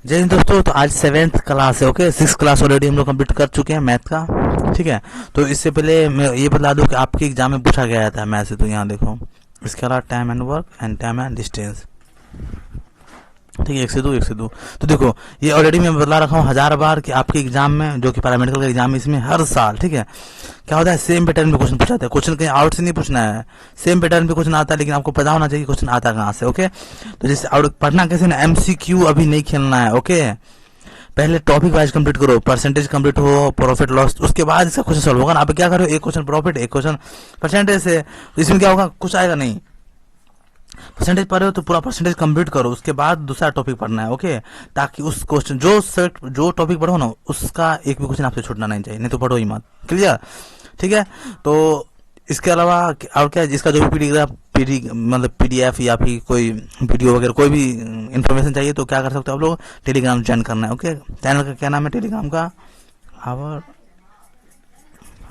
जय हिंद दोस्तों। तो आज 7th क्लास है। ओके, 6th क्लास ऑलरेडी हम लोग कंप्लीट कर चुके हैं मैथ का। ठीक है, तो इससे पहले मैं ये बता दूं कि आपके एग्जाम में पूछा गया था मैथ से। तो यहाँ देखो, इसके अलावा time and work and time and distance. ठीक है, 1 से 2 तो देखो, ये ऑलरेडी मैं बता रखा हूँ 1000 बार कि आपके एग्जाम में, जो कि पैरामेडिकल का एग्जाम है, इसमें हर साल, ठीक है, क्या होता है, सेम पैटर्न में क्वेश्चन पूछा जाता है। क्वेश्चन कहीं आउट से नहीं पूछना है, सेम पैटर्न पे क्वेश्चन आता है, लेकिन आपको पता होना चाहिए क्वेश्चन आता कहाँ से। ओके, तो जैसे आउट पढ़ना कैसे ना, एमसीक्यू अभी नहीं खेलना है। ओके, पहले टॉपिक वाइज कंप्लीट करो, परसेंटेज कंप्लीट हो, प्रॉफिट लॉस, उसके बाद इसका क्वेश्चन सॉल्व होगा ना। आप क्या करो, एक क्वेश्चन प्रॉफिट, एक क्वेश्चन परसेंटेज से, तो इसमें क्या होगा, कुछ आएगा नहीं। परसेंटेज पढ़ रहे हो तो पूरा परसेंटेज कंप्लीट करो, उसके बाद दूसरा टॉपिक पढ़ना है। ओके, ताकि उस क्वेश्चन जो टॉपिक पढ़ो ना, उसका एक भी क्वेश्चन आपसे छूटना नहीं चाहिए, नहीं तो पढ़ो ही मत। क्लियर? ठीक है, तो इसके अलावा और क्या, इसका जो भी मतलब पीडीएफ या फिर कोई वीडियो वगैरह कोई भी इंफॉर्मेशन चाहिए तो क्या कर सकते हो आप लोग, टेलीग्राम ज्वाइन करना है। ओके, चैनल का क्या नाम है टेलीग्राम का, our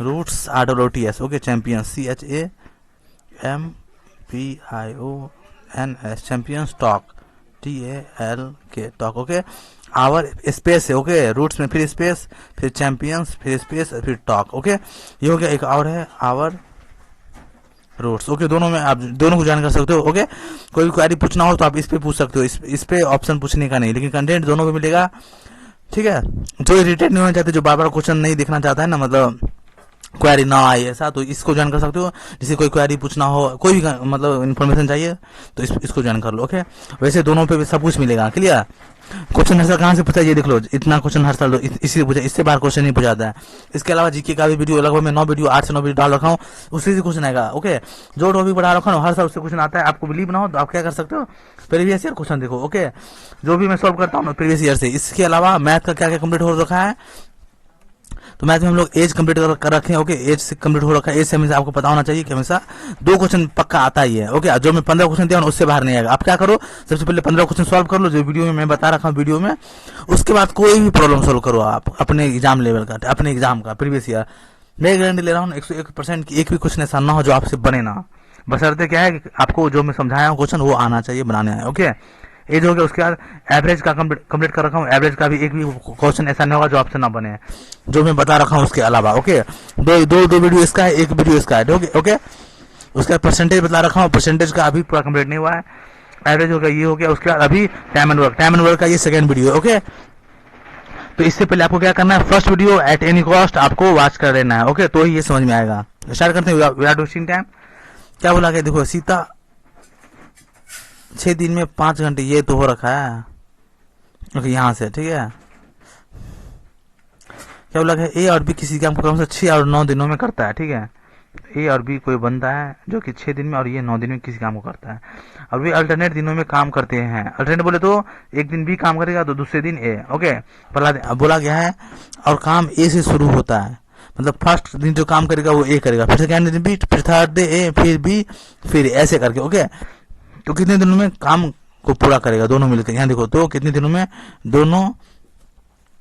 roots ROOTS। Okay, champion CHAMPIONS, champions talk, TALK talk. Okay, our space है। ओके, रूट्स में फिर स्पेस, फिर चैंपियंस, फिर स्पेस, फिर टॉक। ओके, ये हो गया। एक और है आवर रूट्स। ओके, दोनों में आप दोनों को ज्वाइन कर सकते हो। ओके, कोई भी क्वेरी पूछना हो तो आप इस पे पूछ सकते हो, इस पे ऑप्शन पूछने का नहीं, लेकिन कंटेंट दोनों पे मिलेगा। ठीक है, जो इरिटेट नहीं होना चाहते, जो बार बार क्वेश्चन नहीं देखना चाहता है ना, मतलब क्वेरी ना आए ऐसा, तो इसको ज्वाइन कर सकते हो। जैसे कोई क्वेरी पूछना हो, कोई भी मतलब इन्फॉर्मेशन चाहिए तो इसको ज्वाइन कर लो। ओके, वैसे दोनों पे भी सब कुछ मिलेगा। क्लियर? क्वेश्चन हर साल कहाँ से पूछा है, ये देख लो, इतना क्वेश्चन हर साल इसी पूछा, इससे बाहर क्वेश्चन नहीं पूछाता है। इसके अलावा जीके का भी वीडियो लगभग मैं 9 वीडियो, 8 से 9 वीडियो डाल रखा हूँ, उससे भी क्वेश्चन आएगा। ओके, जो टॉपिक बढ़ा रखा हूँ हर साल उससे क्वेश्चन आता है। आपको बिलीव ना हो तो आप क्या कर सकते हो, प्रीवियस ईयर क्वेश्चन देखो। ओके, जो भी मैं सॉल्व करता हूँ प्रीवियस ईयर से। इसके अलावा मैथ का क्या क्या कंप्लीट हो रखा है, तो मैथ में हम लोग एज कंप्लीट कर रखे हैं। ओके, एज से कंप्लीट हो रखा है। एज से हमेशा आपको पता होना चाहिए कि हमेशा 2 क्वेश्चन पक्का आता ही है। ओके, जो मैं 15 क्वेश्चन दिया उससे बाहर नहीं आएगा। आप क्या करो, सबसे पहले 15 क्वेश्चन सॉल्व कर लो, जो वीडियो में मैं बता रखा हूँ वीडियो में। उसके बाद कोई भी प्रॉब्लम सॉल्व करो आप अपने एग्जाम लेवल का, अपने एग्जाम का प्रीवियस ईयर। मैं गारंटी ले रहा हूँ 101% की एक भी क्वेश्चन ऐसा ना हो जो आपसे बने ना। बशर्ते क्या है कि आपको जो मैं समझाया हूँ क्वेश्चन वो आना चाहिए, बनाने आए। ओके, एज हो गया। उसके बाद एवरेज का कंप्लीट कर रखा हूँ। एवरेज का भी एक भी क्वेश्चन ऐसा नहीं होगा जो आपसे ना बने, जो मैं बता रखा हूँ उसके अलावा। ओके, दो वीडियो इसका है, एक वीडियो इसका है। ओके ओके, उसका परसेंटेज बता रखा हूँ, परसेंटेज का अभी पूरा कंप्लीट नहीं हुआ है। एवरेज हो गया, ये हो गया। उसके बाद अभी टाइम एंड वर्क का ये सेकंड वीडियो है। ओके, तो इससे पहले आपको क्या करना है, first video at any cost आपको वॉच कर लेना है। ओके, तो ही ये समझ में आएगा। स्टार्ट करते हैं विदाउट वेस्टिंग टाइम। क्या बोला गया, देखो, सीता 6 दिन में 5 घंटे, ये तो हो रखा है। ओके, यहाँ से ठीक है, क्या बोला गया, ए और बी किसी काम को कम से 6 और 9 दिनों में करता है। ठीक है, ए और बी कोई बंदा है जो कि 6 दिन में और ये 9 दिन में किसी काम को करता है, और वे अल्टरनेट दिनों में काम करते हैं। अल्टरनेट बोले तो एक दिन बी काम करेगा तो दूसरे दिन ए। ओके, पहला बोला गया है, और काम ए से शुरू होता है, मतलब फर्स्ट दिन जो काम करेगा वो ए करेगा, फिर सेकेंड दिन बी, फिर थर्ड डे ए, फिर बी, फिर ऐसे करके। ओके, तो कितने दिनों में काम को पूरा करेगा दोनों मिलकर। यहाँ देखो, तो कितने दिनों में दोनों,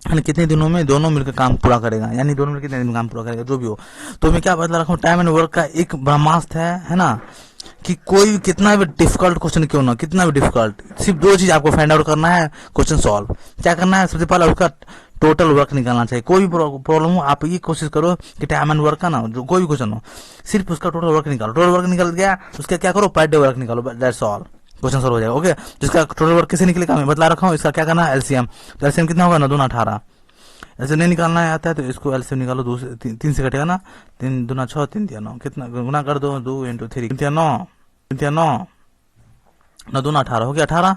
कितने दिनों में दोनों मिलकर काम पूरा करेगा, यानी दोनों मिलकर कितने दिन में काम पूरा करेगा, जो भी हो। तो मैं क्या बदला रखा हूँ, टाइम एंड वर्क का एक ब्रह्मास्त्र है ना, कि कोई कितना भी डिफिकल्ट क्वेश्चन क्यों ना, कितना भी डिफिकल्ट, सिर्फ 2 चीज आपको फाइंड आउट करना है, क्वेश्चन सॉल्व। क्या करना है, सबसे पहले उसका टोटल वर्क निकालना चाहिए। कोई भी प्रॉब्लम हो, आप ये कोशिश करो कि टाइम एंड वर्क का ना, जो कोई भी क्वेश्चन हो, सिर्फ उसका टोटल वर्क निकालो। टोटल वर्क निकल गया, उसका क्या करो, पर डे वर्क निकालो, दैट्स ऑल, क्वेश्चन सॉल्व हो जाएगा। ओके, जिसका टोटल वर्क कैसे निकलेगा मैं बता रखा हूँ। इसका क्या करना है, एलसीएम। तो एलसीएम कितना होगा, 9 दूना 18। ऐसे नहीं निकालना है आता है तो इसको एलसीएम निकालो, 3 से कटेगा ना, 3 दूना 6, 3 तिया 9, कितना गुना कर दो, 2 × 3, 3 तिया 9, 3 तिया 9, 9 दूना 18 हो गया, 18।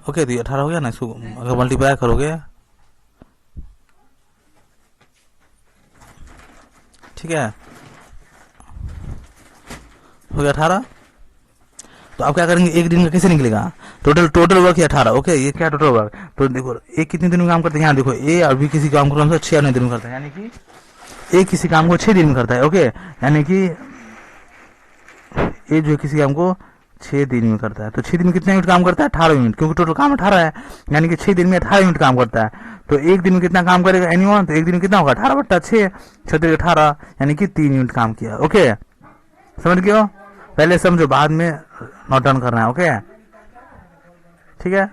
ओके, तो ये 18 हो गया ना, इसको अगर मल्टीप्लाई करोगे, ठीक है, हो गया 18। तो आप क्या करेंगे, एक दिन का कैसे निकलेगा, टोटल वर्क है 18। ओके, ये क्या टोटल वर्क, तो देखो ए कितने दिन में काम करते हैं, यहाँ देखो ए और बी किसी काम को 6 और 9 दिन में करता है, यानी कि ए किसी काम को 6 दिन में करता है। ओके, यानी कि ए जो है किसी काम को 6 दिन में करता है, तो 6 दिन में कितने मिनट काम करता है, 18 मिनट, क्योंकि टोटल काम 18 है, यानी कि 6 दिन में 18 मिनट काम करता है। तो एक दिन में कितना काम करेगा एनीवन, तो एक दिन में कितना होगा, 18/6, 6 18, यानी कि 3 यूनिट काम किया। ओके, समझ गए हो, पहले समझो, बाद में नोट डाउन करना है। ओके, ठीक है,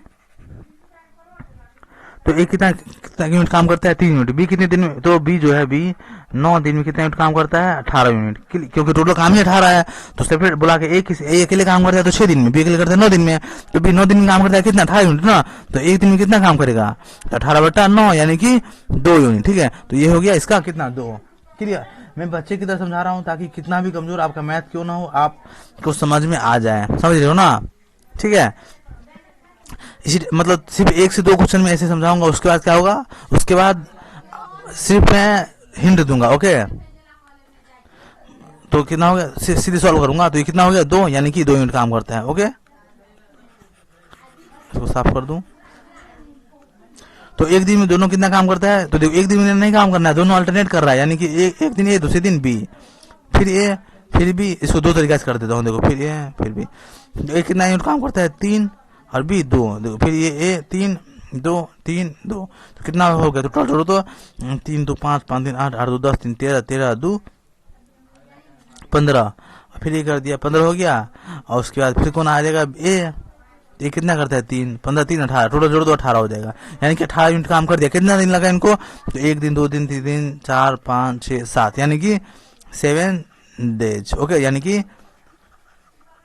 तो ए कितना कितना यूनिट काम करता है, 3 यूनिट। बी कितने दिन में, तो बी जो है बी 9 दिन में कितना यूनिट काम करता है, 18 यूनिट, क्योंकि टोटल काम ही 18 है। तो सेपरेट बुला के ए अकेले काम करता है तो 6 दिन में, बी अकेले करता है 9 दिन में। तो बी 9 दिन में काम करता है कितना, 18 यूनिट ना। तो एक दिन में कितना काम करेगा, 18/9 यानी कि 2 यूनिट। ठीक है, तो ये हो गया इसका कितना, 2। क्लियर। मैं बच्चे की तरह समझा रहा हूँ ताकि कितना भी कमजोर आपका मैथ क्यों ना हो, आपको समझ में आ जाए, समझ रहे हो ना। ठीक है, इसी मतलब सिर्फ 1 से 2 क्वेश्चन में ऐसे समझाऊंगा, उसके बाद क्या होगा, उसके बाद सिर्फ मैं हिंट दूंगा। ओके, तो कितना हो गया, सीधे सॉल्व करूंगा। तो ये कितना हो गया, 2, यानी कि 2 यूनिट काम करता है। ओके, इसको साफ कर दूं। तो एक दिन में दोनों कितना काम करता है, तो देखो एक दिन में नहीं काम करना है, दोनों अल्टरनेट कर रहा है, यानी कि एक दिन ए दूसरे दिन बी, फिर ए फिर बी। इसको 2 तरीके से कर देता हूँ, देखो फिर ए फिर बी। तो एक कितना यूनिट काम करता है, 3, और बी 2। देखो फिर ये ए 3 2 3 2, तो कितना हो गया, तो टोटल तो 3 2 5 5 3 8 8 2 10 3 13 13 2 15, फिर ये कर दिया 15 हो गया। और उसके बाद फिर कौन आ जाएगा, ए। ये कितना करता है, 3 15 3 18, टोटल जोड़ दो 18 हो जाएगा, यानी कि 18 यूनिट काम कर दिया। कितना दिन लगा इनको, तो 1 दिन 2 दिन 3 दिन 4 5 6 7, यानी कि 7 डेज। ओके, यानी कि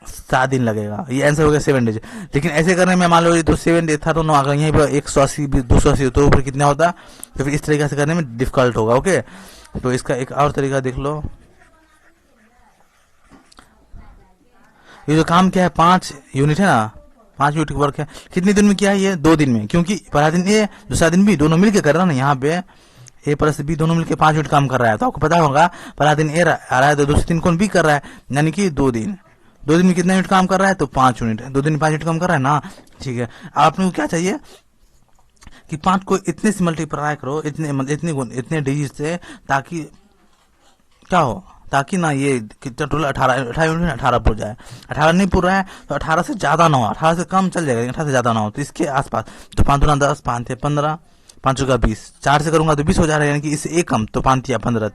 7 दिन लगेगा। ये आंसर हो गया 7 डेज। लेकिन ऐसे करने में मान लो तो 7 डेज था तो 9 अगर यहीं पर 180 280 तो ऊपर कितना होता, तो फिर इस तरीके से करने में डिफिकल्ट होगा। ओके, तो इसका एक और तरीका देख लो। ये जो काम क्या है, 5 यूनिट है ना, 5 यूनिट वर्क है, कितने दिन में किया है, ये 2 दिन में, क्योंकि पहला दिन ए दूसरा दिन बी दोनों मिलकर कर रहा है ना। यहाँ पे ए प्लस बी दोनों मिलकर 5 यूनिट काम कर रहा है। तो आपको पता होगा पहला दिन ए आ रहा है तो दूसरे दिन कौन बी कर रहा है, यानी कि 2 दिन। 2 दिन में कितना यूनिट काम कर रहा है, तो 5 यूनिट। 2 दिन में 5 यूनिट काम कर रहा है ना। ठीक है, आपने को क्या चाहिए कि 5 को इतने से मल्टीप्लाई करो, इतने डिजिट से, ताकि क्या हो, ताकि ना ये कितना टोटल 18 यूनिट 18 पूरा जाए। 18 नहीं पूरा है तो 18 से ज्यादा ना हो, 18 से कम चल जाएगा, 18 से ज्यादा ना हो, तो इसके आसपास। तो 5 दूना 10, 5 थे 15, 5 का 20, 4 से करूंगा तो 20 हो जा रहा है, यानी कि इससे एक कम, तो 5 या 15,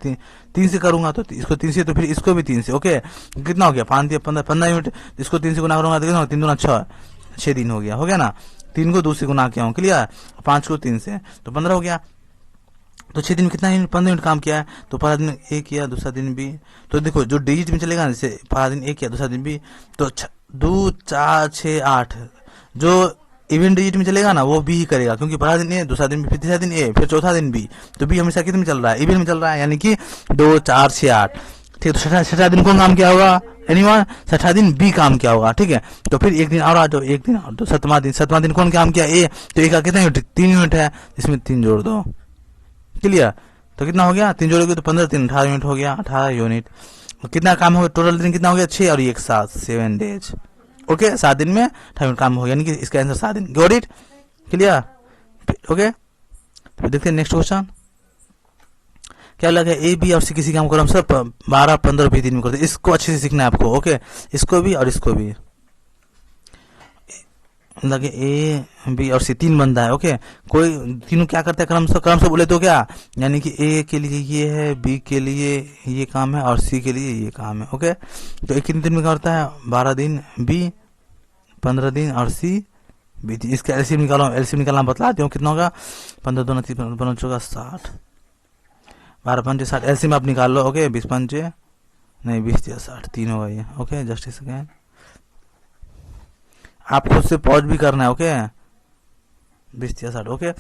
3 से करूंगा तो इसको 3 से, तो फिर इसको भी 3 से। ओके, कितना हो गया, 5 या 15 यूनिट, इसको 3 से गुना करूंगा तो कितना, 3 दूना 6 दिन हो गया ना। 3 को 2 से गुना किया हूँ, क्लियर। 5 को 3 से तो 15 हो गया। तो 6 दिन में कितना यूनिट, 15 यूनिट काम किया है। तो पहला दिन ए किया, दूसरा दिन बी। तो देखो जो डिजिट में चलेगा, जैसे पहला दिन ए किया, दूसरा दिन बी, तो 2 4 6 8, जो इवन डिजिट में चलेगा ना वो बी ही करेगा, क्योंकि पहला दिन ए, दूसरा दिन बी, फिर तीसरा दिन ए, फिर चौथा दिन बी। तो बी हमेशा कितने में चल रहा है, इवन में चल रहा है, यानी कि 2 4 6 8। ठीक है, तो छठा दिन कौन काम किया होगा, एनीवन, छठा दिन बी काम किया होगा। ठीक है, तो फिर एक दिन और आ जाओ, एक दिन और, तो 7वां दिन कौन काम किया, ए। तो ए का कितना यूनिट, 3 यूनिट है, इसमें 3 जोड़ दो, क्लियर। तो कितना हो गया, 3 जोड़ोगे तो 15 3 18 यूनिट हो गया, 18 यूनिट। कितना काम हो गया, टोटल दिन कितना हो गया, 6 और 1 7, 7 डेज। ओके, 7 दिन में 18 यूनिट काम हो गया, यानी कि इसका आंसर 7 दिन। Got it, clear. ओके, तो देखते हैं नेक्स्ट क्वेश्चन क्या लगा, ए बी और सी किसी काम को हम सब 12 15 20 दिन में करते हैं। इसको अच्छे से सीखना है आपको। ओके, इसको भी और इसको भी, लगे ए बी और सी 3 बंदा है। ओके, कोई तीनों क्या करता है, क्रम से बोले तो क्या, यानी कि ए के लिए ये है, बी के लिए ये काम है और सी के लिए ये काम है। ओके, तो एक कितने दिन में करता है, 12 दिन बी, 15 दिन और सी 20 दिन। इसका एलसीएम निकालो, एलसीएम निकालना बतलाती हूँ, कितना होगा, 15 2 30 15 चौका 60, 12 5 60, एलसीएम आप निकाल लो। ओके, 20 5 नहीं 20 या 60, 3 होगा ये। ओके, जस्ट इस सेकेंड, आप खुद से पॉज भी करना है। ओके, 20 या 60। ओके,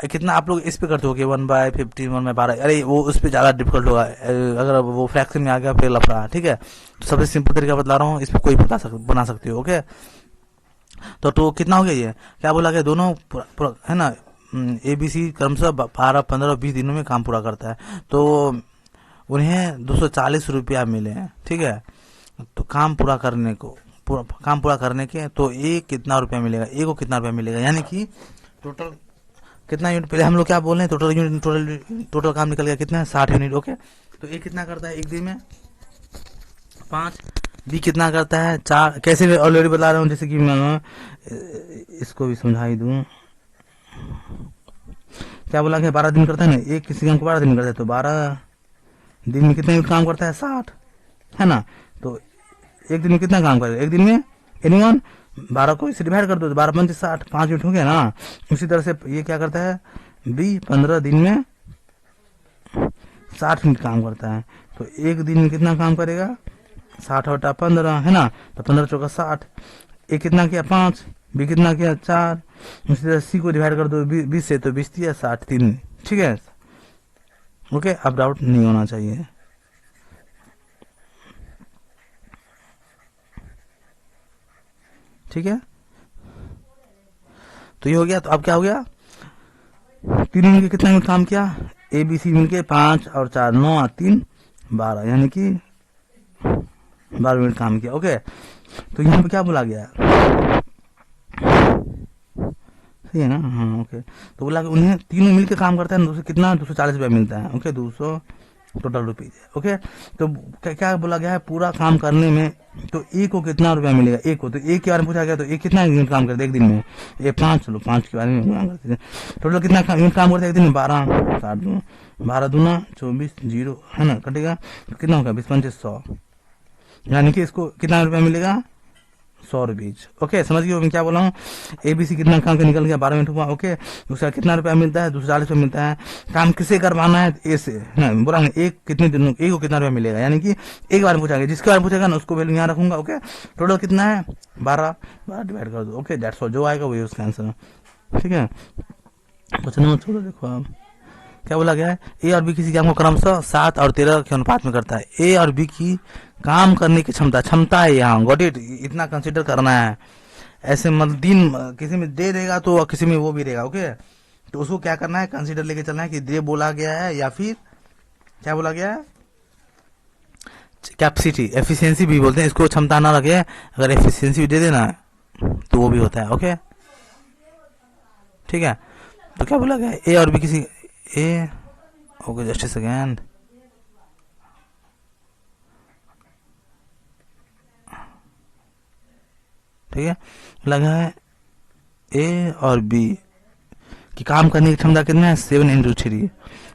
कितना आप लोग इस पे करते हो, 1/15 1/12, अरे वो उस पर ज्यादा डिफिकल्ट होगा, अगर वो फ्रैक्शन में आ गया फिर लफड़ा। ठीक है, तो सबसे सिंपल तरीका बता रहा हूँ, इस पर कोई बना सकते हो। ओके, तो कितना हो गया, ये क्या बोला गया, दोनों पूरा है ना, ए बी सी क्रमशः 12 15 20 दिनों में काम पूरा करता है, तो उन्हें 240 रुपया मिले हैं। ठीक है, तो काम पूरा करने के तो ए कितना रुपया मिलेगा, ए को कितना रुपया मिलेगा, यानी कि टोटल कितना यूनिट, पहले हम लोग क्या बोल रहे हैं, टोटल काम निकल गया कितना है, 60 यूनिट। ओके, तो ए कितना करता है एक दिन में, 5, बी कितना करता है 4। कैसे मैं ऑलरेडी बता रहा हूँ, जैसे कि मैं इसको भी समझा ही दूं, क्या बोला कि 12 दिन करता है ना, एक किसी काम को 12 दिन करता है, तो 12 दिन में कितना यूनिट काम करता है, 60 है ना। तो एक दिन में कितना काम करेगा, एक दिन में एनीवन 12 को इससे डिवाइड कर दो तो 12 पंचे 60, 5 यूनिट हो गया ना। उसी तरह से ये क्या करता है, बी 15 दिन में 60 मिनट काम करता है। तो एक दिन में कितना काम करेगा, 60 बटा 15 है ना, तो 15 चौका 60। ए कितना किया 5, बी कितना किया 4। उसी तरह सी को डिवाइड कर दो 20 से, तो 20 दिया 60 3। ठीक है, ओके। अब डाउट नहीं होना चाहिए। ठीक है, तो ये हो गया। तो अब क्या हो गया, तीनों मिलकर कितना मिनट काम किया, ए बी सी मिलके 5 और 4 9 और 3 12, यानी कि 12 मिनट काम किया। ओके, तो यहाँ पे क्या बोला गया, सही है ना, हाँ ओके। तो बोला कि उन्हें तीनों मिलकर काम करता है, कितना 240 रुपया मिलता है। ओके, 200 टोटल रुपीज है। ओके, तो क्या बोला गया है, पूरा काम करने में तो ए को कितना रुपया मिलेगा, ए को, तो ए के बारे में पूछा गया, तो ए कितना यूनिट काम करता है एक दिन में, ए 5, चलो 5 के बारे में काम करते हैं। टोटल कितना यूनिट काम करता है एक दिन में, 12, 60, 12 दूना 24 0 है ना, कटेगा तो कितना होगा 20 पंचे 100, यानी कि इसको कितना रुपया मिलेगा, 100 रुपीज। ओके, समझ गए मैं क्या बोला हूँ। एबीसी कितना काम का निकल गया, 12 मिनट हुआ। ओके, उसका कितना रुपया मिलता है, 240 रुपया मिलता है। काम किसे करवाना है, ए से बोला, एक कितने दिनों, ए को कितना रुपया मिलेगा, यानी कि एक बार पूछा गया, जिसके बारे में पूछेगा ना उसको वैल्यू यहाँ रखूंगा। ओके, टोटल कितना है 12 डिवाइड कर दो। ओके, दैट्स ऑल, जो आएगा वही उसका आंसर। ठीक है, क्वेश्चन नंबर 14 देखो आप, क्या बोला गया है, ए और बी किसी काम को क्रमशः 7 और 13 के अनुपात में करता है। ए और बी की काम करने की क्षमता है, यहाँ गॉट इट, इतना कंसीडर करना है। ऐसे मतलब दिन किसी में दे देगा तो किसी में वो भी रहेगा। ओके, तो उसको क्या करना है, कंसीडर लेके चलना है कि दे बोला गया है या फिर क्या बोला गया है, कैपेसिटी, एफिशिएंसी भी बोलते हैं इसको, क्षमता ना रखे, अगर एफिशिएंसी भी दे देना तो वो भी होता है। ओके, ठीक है, तो क्या बोला गया, ए और बी किसी ए, ओके जस्ट अ सेकेंड, ठीक है, लगा है ए और बी की काम करने की क्षमता कितना है, 7 × 3,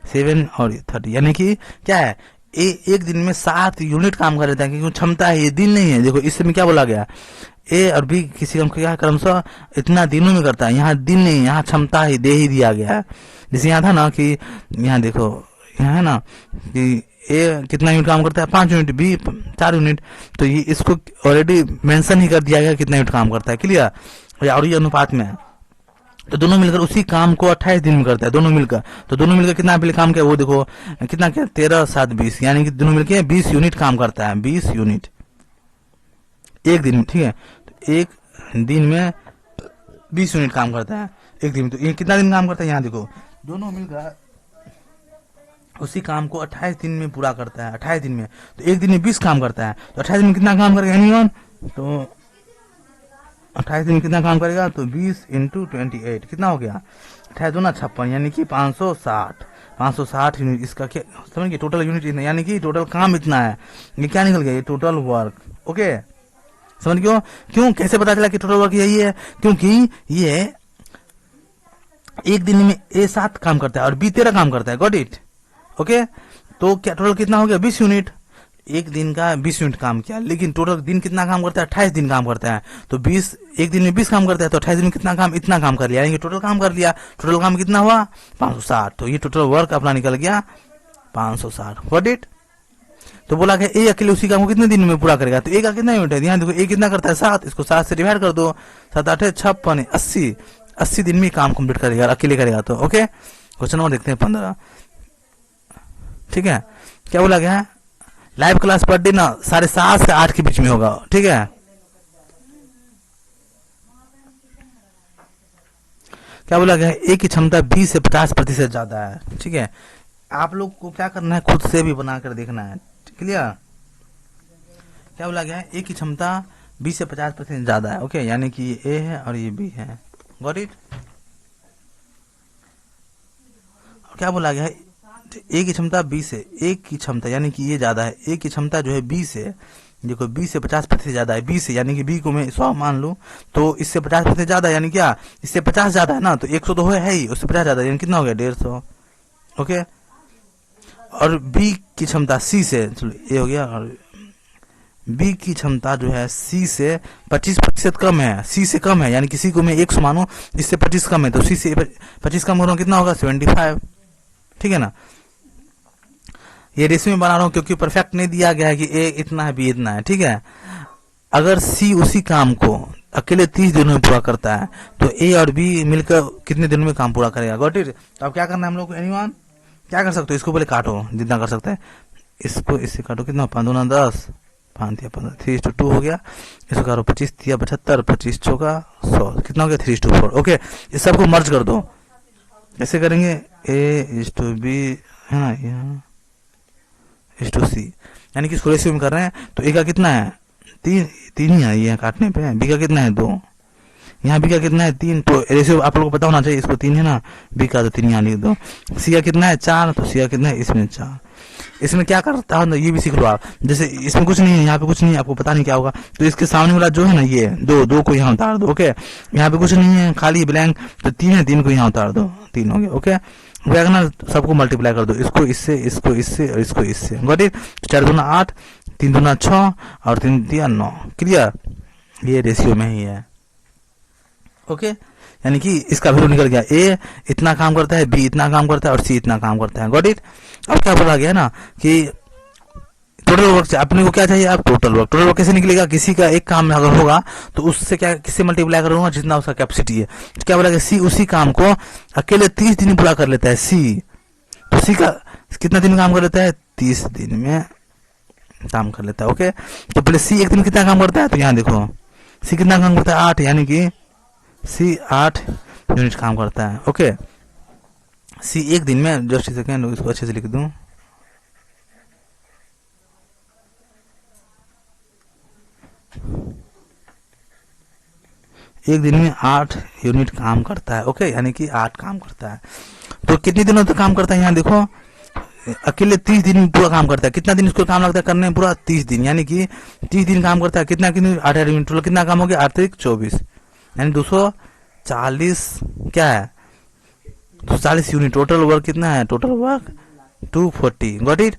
7 और 30, यानी कि क्या है, ए एक दिन में 7 यूनिट काम कर लेता है, क्योंकि क्षमता है, ये दिन नहीं है। देखो इससे में क्या बोला गया, ए और बी किसी काम क्या क्रमशः इतना दिनों में करता है, यहाँ दिन नहीं, यहाँ क्षमता ही दे ही दिया गया है। जैसे यहाँ था ना कि यहाँ देखो, यहाँ है ना कि ए कितना यूनिट काम करता है, 5 यूनिट, बी 4 यूनिट, तो ये इसको ऑलरेडी मेंशन ही कर दिया गया कितना यूनिट काम करता है, क्लियर। और ये अनुपात में है, तो दोनों मिलकर उसी काम को 28 दिन में करता है, दोनों मिलकर। तो दोनों मिलकर कितना पहले काम किया, वो देखो कितना किया, 13 7 20, यानी कि दोनों मिलकर 20 यूनिट काम करता है, 20 यूनिट एक दिन में। ठीक है, तो एक दिन में 20 यूनिट काम करता है एक दिन में। तो ये कितना दिन काम करता है, यहाँ देखो दोनों मिलकर उसी काम को 28 दिन में पूरा करता है, 28 दिन में। तो एक दिन में 20 काम करता है, तो 28 दिन में कितना काम करेगा एनीवन, तो 28 दिन में कितना काम करेगा, तो 20 × 28 कितना हो गया, 28 दूना 56, यानी कि 560 यूनिट। इसका क्या समझ गए, टोटल यूनिट इतना, यानी कि टोटल काम इतना है। ये क्या निकल गया, ये टोटल वर्क। ओके, समझ गए क्यों, कैसे पता चला कि टोटल वर्क यही है, क्योंकि ये एक दिन में ए 7 काम करता है और बी 13 काम करता है, गॉट इट। ओके, तो क्या टोटल कितना हो गया, 20 यूनिट। एक दिन का 20 यूनिट काम किया, लेकिन टोटल दिन कितना काम करता है, 28 दिन काम करता है। तो 20 एक दिन में 20 काम करता है, तो 28 दिन में कितना काम, इतना काम कर लिया, यानी कि टोटल काम कर लिया। टोटल काम कितना हुआ 560, तो ये टोटल वर्क अपना निकल गया 560, गॉट इट। तो बोला कि ए अकेले उसी काम को कितने दिन में पूरा करेगा, तो ए का कितना यूनिट है, यहाँ देखो ए कितना करता है 7, इसको 7 से डिवाइड कर दो, 7 8 56 80 दिन में काम कंप्लीट करेगा, अकेले करेगा तो। ओके, क्वेश्चन नंबर देखते हैं 15। ठीक है, क्या बोला गया है, लाइव क्लास पर डे ना 7:30 से 8 के बीच में होगा। ठीक है, क्या बोला गया है, ए की क्षमता 20 से 50% ज्यादा है। ठीक है, आप लोग को क्या करना है, खुद से भी बनाकर देखना है, क्लियर। क्या बोला गया है, ए की क्षमता 20 से 50% ज्यादा है। ओके, यानी कि ये ए है और ये बी है, गॉट इट। क्या बोला गया है, ए की क्षमता 20 है, ए की क्षमता यानी कि ये ज्यादा है, ए की क्षमता जो है 20 है, देखो 20 से 50% ज्यादा है, 20 है, यानी कि बी को मैं 100 मान लूं, तो इससे 50% ज्यादा, यानी क्या, इससे 50 ज्यादा है ना, तो 100 तो है ही, उससे 50 ज्यादा, यानी कितना हो गया 150। ओके, और बी की क्षमता 30 है, चलो ए हो गया और बी की क्षमता जो है सी से 25% कम है, सी से कम है, यानी किसी को मैं 100 मानूं, इससे 25 कम है, तो सी से 25 कम करूँ कितना होगा 75, ठीक है ना। ये रेशियो में बना रहा हूं क्योंकि परफेक्ट नहीं दिया गया है कि ए इतना है बी इतना है, ठीक है। अगर सी उसी काम को अकेले 30 दिनों में पूरा करता है तो ए और बी मिलकर कितने दिनों में काम पूरा करेगा, गॉट इट। तो अब क्या करना है हम लोग को, एनीवन क्या कर सकते हो, इसको पहले काटो जितना कर सकते हैं, इसको इससे काटो, कितना 5 दूना 10, 5 या 15, 3:2 हो गया। इसको काटो 25 या 75, 25 चौका 100, कितना हो गया 3:4। ओके, इस सबको मर्ज कर दो, ऐसे करेंगे A:B है ना, यहाँ A:C, यानी कि इसको रेशियो में कर रहे हैं। तो ए का कितना है 3 ही है, ये काटने पे। बी का कितना है 2, यहाँ बी का कितना है 3, तो रेशियो आप लोगों को पता होना चाहिए, इसको 3 है ना, बी का तो 3 यहाँ लिख दो। सी का कितना है 4, तो सी का कितना है इसमें 4। इसमें क्या करता है ये भी सीख लो आप, जैसे इसमें कुछ नहीं है, यहाँ पे कुछ नहीं है, आपको पता नहीं क्या होगा, तो इसके सामने वाला जो है ना ये 2 को यहाँ उतार दो। ओके, यहाँ पे कुछ नहीं है, खाली ब्लैंक, तो 3 है, 3 को यहाँ उतार दो, 3 हो गया। ओके, क्या करना, सबको मल्टीप्लाई कर दो, इसको इससे, इसको इससे और इसको इससे, गॉट इट। 4 दूना 8, 3 दूना 6 और 3 दिया 9, क्लियर। ये रेशियो में ही है। ओके, यानी कि इसका वैल्यू निकल गया, ए इतना काम करता है, बी इतना काम करता है और सी इतना काम करता है, गॉट इट। अब क्या बोला गया ना कि टोटल वर्क अपने को क्या चाहिए, आप टोटल वर्क कैसे निकलेगा, किसी का एक काम में अगर होगा तो उससे क्या, किससे मल्टीप्लाई करूंगा, जितना उसका कैपेसिटी है। तो क्या बोला गया, सी उसी काम को अकेले 30 दिन पूरा कर लेता है, सी तो सी का कितना दिन काम कर लेता है, 30 दिन में काम कर लेता है। ओके, तो पहले सी एक दिन कितना काम करता है, तो यहाँ देखो सी कितना काम करता है 8, यानी कि सी 8 यूनिट काम करता है। ओके, सी एक दिन में, जस्ट सेकेंड इसको अच्छे से लिख दूं, एक दिन में 8 यूनिट काम करता है। ओके, यानी कि 8 काम करता है। तो कितने दिनों तक काम करता है, यहाँ देखो अकेले 30 दिन में पूरा काम करता है। कितना दिन इसको काम लगता है करने में, पूरा 30 दिन, यानी कि 30 दिन काम करता है। कितना 8 यूनिट, टोटल कितना काम हो गया 8 24, यानी 240 क्या है 240 यूनिट। टोटल वर्क कितना है, टोटल वर्क 240, गॉट इट,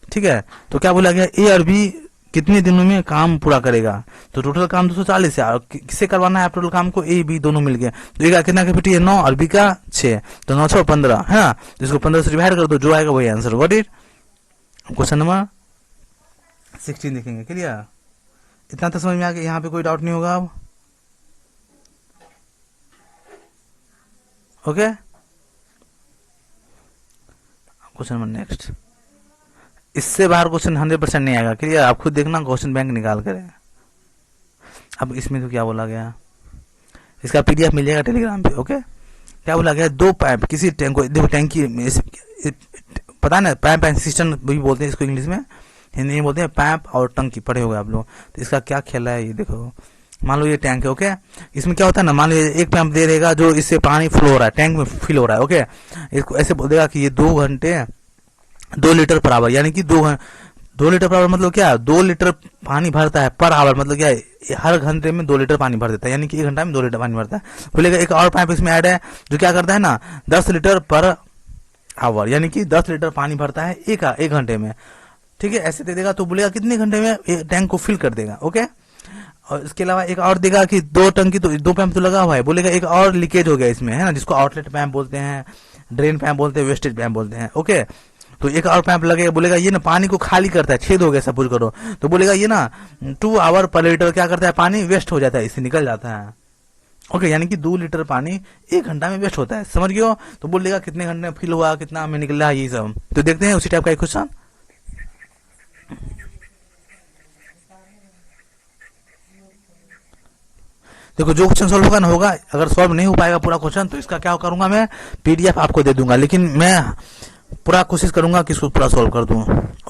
ठीक है। तो क्या बोला गया, ए और बी कितने दिनों में काम पूरा करेगा, तो टोटल काम 240 है, और किससे करवाना है आप टोटल काम को, ए बी दोनों मिल गए। तो ए का कितना कैपेसिटी है 9 और बी का 6, तो 9 6 15 है ना, तो इसको 15 से डिवाइड कर दो, जो आएगा वही answer, got it. Question number 16 देखेंगे, क्लियर। इतना तो समझ में आ गया, यहाँ पे कोई डाउट नहीं होगा अब। ओके, क्वेश्चन नंबर नेक्स्ट, इससे बाहर क्वेश्चन 100% नहीं आएगा, क्लियर। आप खुद देखना क्वेश्चन बैंक निकाल कर। अब इसमें तो क्या बोला गया, इसका पीडीएफ मिल जाएगा टेलीग्राम पे। ओके, क्या बोला गया, 2 पाइप किसी टैंक को, देखो टैंकी पता ना, पाइप एंड सिस्टम भी बोलते हैं इसको इंग्लिश में, हिंदी में बोलते हैं पाइप और टंकी, पढ़े होंगे आप लोग। तो इसका क्या खेला है, ये देखो, मान लो ये टैंक है। ओके, इसमें क्या होता है ना, मान लो एक पैप दे देगा जो इससे पानी फ्लो हो रहा है, टैंक में फिल हो रहा है। ओके, इसको ऐसे बोल देगा कि ये 2 घंटे 2 लीटर पर आवर, यानी कि 2 लीटर पर आवर मतलब क्या है, 2 लीटर पानी भरता है पर आवर, मतलब क्या है, हर घंटे में 2 लीटर पानी भर देता है, यानी कि 1 घंटा में 2 लीटर पानी भरता है। बोलेगा एक और पाइप इसमें ऐड है जो क्या करता है ना 10 लीटर पर आवर, यानी कि 10 लीटर पानी भरता है एक घंटे में, ठीक है। ऐसे दे देगा तो बोलेगा कितने घंटे में टैंक को फिल कर देगा। ओके, और इसके अलावा एक और देगा कि 2 टंकी, तो 2 पैप तो लगा हुआ है, बोलेगा एक और लीकेज हो गया इसमें, है ना, जिसको आउटलेट पैप बोलते हैं, ड्रेन पैप बोलते हैं, वेस्टेज पैप बोलते हैं। ओके, तो एक और पैप लगेगा, बोलेगा ये ना पानी को खाली करता है, छेद हो गया सपोज करो, तो बोलेगा ये ना 2 आवर पर लीटर क्या करता है, पानी वेस्ट हो जाता है, इससे निकल जाता है। ओके, यानी कि 2 लीटर पानी 1 घंटा में वेस्ट होता है, समझ गए हो। तो बोलेगा कितने घंटे में फिल हुआ, कितना में निकला, ये सब। तो देखते हैं उसी टाइप का एक क्वेश्चन। देखो जो क्वेश्चन सॉल्व होगा ना होगा, अगर सॉल्व नहीं हो पाएगा पूरा क्वेश्चन तो इसका क्या करूंगा मैं, पीडीएफ आपको दे दूंगा, लेकिन मैं पूरा कोशिश करूंगा कि इसको पूरा सॉल्व कर दूं।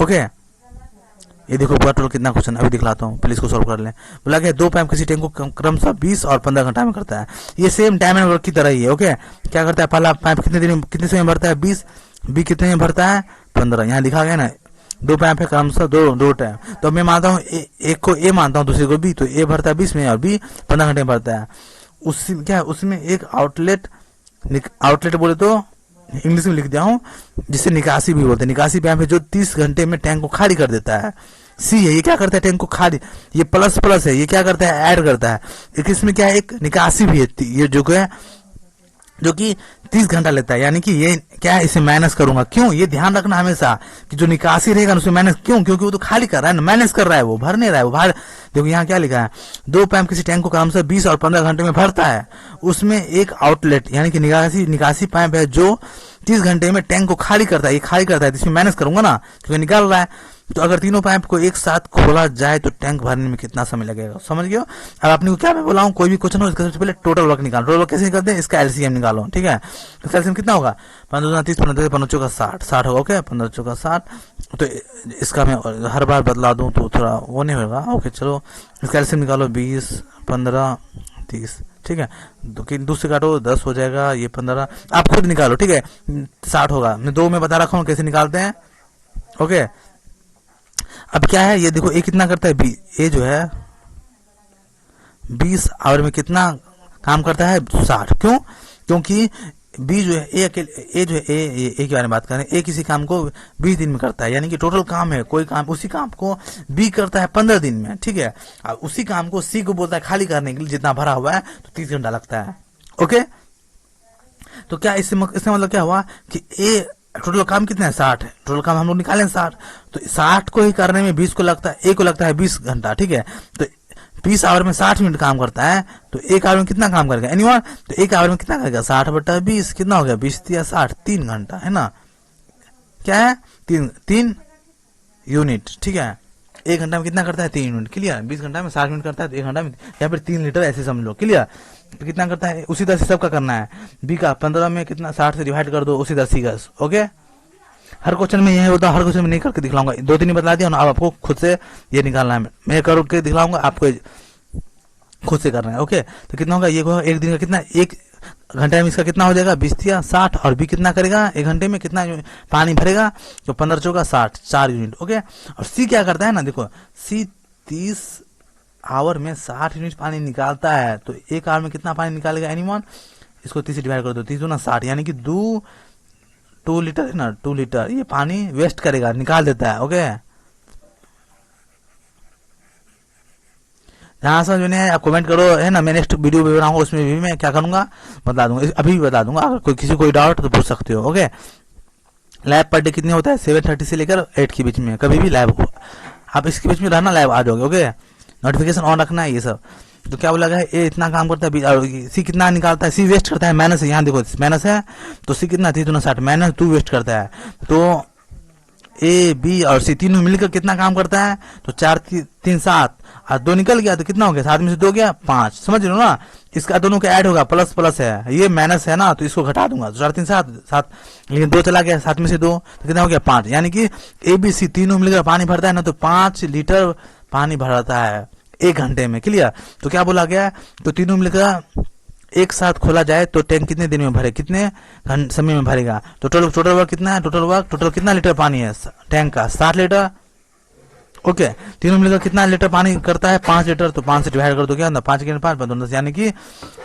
ओके, ये देखो पूरा टोटल कितना क्वेश्चन अभी दिखलाता हूँ, प्लीज इसको सॉल्व कर लें। बोला गया 2 पैप किसी टैंक को क्रमशः 20 और 15 घंटा में करता है। ये सेम टाइम एंड वर्क की तरह ही है। ओके, क्या करता है, पहला पैप कितने समय भरता है 20, बी कितने में भरता है 15, यहाँ लिखा गया ना 2 पैप है क्रमशः 2 टाइम। तो मैं मानता हूँ एक को ए मानता हूँ, दूसरे को बी, तो ए भरता है 20 में और बी 15 घंटे में भरता है। उसमें क्या है, उसमें एक आउटलेट बोले तो इंग्लिश में लिख दिया हूँ, जिसे निकासी भी बोलते हैं। निकासी पैप है जो 30 घंटे में टैंक को खाली कर देता है, सी है, ये क्या करता है टैंक को खाली, ये प्लस प्लस है, ये क्या करता है ऐड करता है। एक इसमें क्या है एक निकासी भी है, ये जो कि 30 घंटा लेता है, यानी कि ये क्या है इसे माइनस करूंगा। क्यों, ये ध्यान रखना हमेशा कि जो निकासी रहेगा उसमें माइनस, क्यों, क्योंकि वो तो खाली कर रहा है ना, माइनस कर रहा है, वो भर नहीं रहा है, वो भर। देखो यहाँ क्या लिखा है, 2 पैप किसी टैंक को काम से 20 और 15 घंटे में भरता है, उसमें एक आउटलेट यानी कि निकासी पाइप है जो 30 घंटे में टैंक को खाली करता है, ये खाली करता है, इसमें माइनस करूंगा ना क्योंकि निकाल रहा है। तो अगर तीनों पाइप को एक साथ खोला जाए तो टैंक भरने में कितना समय लगेगा, समझ गए हो। अब आपने को क्या मैं बोला हूँ, कोई भी क्वेश्चन हो इसका सबसे पहले टोटल वर्क निकालो। टोटल वर्क कैसे निकालते हैं, इसका एलसीएम निकालो, ठीक है। इसका एलसीएम कितना होगा, 15 30 15 15 चौका 60 होगा, ओके 15 चौका 60। तो इसका मैं हर बार बदला दूं तो थोड़ा वो नहीं होगा, ओके चलो इसका एलसीएम निकालो, 20 15 30, ठीक है। दूसरे काटो 10 हो जाएगा, ये 15 आप खुद निकालो, ठीक है 60 होगा, मैं 2 में बता रखा हूँ कैसे निकालते हैं, ओके। अब क्या है ये देखो, ये कितना करता है, ये जो है 20 आवर में कितना काम करता है, 60। क्यों, क्योंकि बी जो है ए जो है ए के बारे में बात करें, ए किसी काम को 20 दिन में करता है, यानी कि टोटल काम है कोई काम, उसी काम को बी करता है 15 दिन में, ठीक है। अब उसी काम को सी को बोलता है खाली करने के लिए, जितना भरा हुआ है तो 30 घंटा लगता है, ओके। तो क्या इससे मतलब क्या हुआ कि ए टोटल काम कितना है, 60 है, टोटल काम हम लोग निकाले 60, तो 60 को ही करने में 20 को लगता है, ए को लगता है 20 घंटा, ठीक है। तो 20 आवर में 60 मिनट काम करता है, तो एक आवर में कितना काम करेगा एनीवन, तो एक आवर में कितना करेगा 60/20 कितना हो गया, 20 या 60, 3 घंटा है ना, क्या है 3 यूनिट, ठीक है। 1 घंटा में कितना करता है 3 यूनिट, क्लियर। 20 घंटा में 60 मिनट करता है तो 1 घंटा में या फिर 3 लीटर ऐसे समझ लो, क्लियर। तो कितना करता है उसी तरह से सबका करना है, बी का 15 में कितना 60 से डिवाइड कर दो, उसी तरह सी का, ओके। हर क्वेश्चन में यही होता है, हर क्वेश्चन में नहीं करके दिखलाऊंगा, 2-3 बता दिया ना, अब आपको खुद से ये निकालना है, मैं करके दिखलाऊंगा, आपको खुद से करना है, ओके। तो कितना होगा, ये एक दिन का कितना, 1 घंटे में इसका कितना हो जाएगा 20 या 60, और बी कितना करेगा 1 घंटे में कितना पानी भरेगा, तो 15 चौका 60, 4 यूनिट, ओके। और सी क्या करता है ना, देखो सी 30 आवर में 60 यूनिट पानी निकालता है, तो 1 आवर में कितना पानी निकालेगा एनीवन, इसको 30 से डिवाइड कर दो, 30 दूना 60, यानी कि 2 लीटर है ना, 2 लीटर ये पानी वेस्ट करेगा, निकाल देता है, ओके। जहाँ समझ में नहीं आया आप कमेंट करो, है ना, मैं नेक्स्ट वीडियो भी बनाऊंगा, उसमें भी मैं क्या करूंगा बता दूंगा, अभी भी बता दूंगा, अगर कोई डाउट तो पूछ सकते हो, ओके। लैब पर डे कितने होता है, 7:30 से लेकर 8 के बीच में, कभी भी लैब हो आप इसके बीच में रहना, लैब आ जाओगे, ओके। नोटिफिकेशन ऑन रखना है, ये सब। तो क्या बोला गया, ए इतना काम करता है, और सी कितना निकालता है, सी वेस्ट करता है, माइनस है, यहाँ देखो माइनस है, तो सी कितना 30 60 माइनस 2 वेस्ट करता है, तो ए बी और सी तीनों मिलकर कितना काम करता है, तो 4 3 7 और 2 निकल गया, तो कितना हो गया, 7 में से 2 गया 5, समझ लो ना। इसका दोनों का ऐड होगा, प्लस प्लस है, ये माइनस है ना, तो इसको घटा दूंगा, तो 4 3 7 7, लेकिन 2 चला गया, 7 में से 2 तो कितना हो गया 5, यानी कि ए बी सी तीनों मिलकर पानी भरता है ना, तो 5 लीटर पानी भरता है 1 घंटे में, क्लियर। तो क्या बोला गया, तो तीनों मिलकर एक साथ खोला जाए तो टैंक कितने दिन में भरे, कितने समय में भरेगा, तो टोटल वर्क कितना है, टोटल कितना लीटर पानी है टैंक का, 60 लीटर, ओके। तीनों मिलकर कितना लीटर पानी करता है, 5 लीटर, तो 5 से डिवाइड कर दो, क्या 5 के 5 10, यानी कि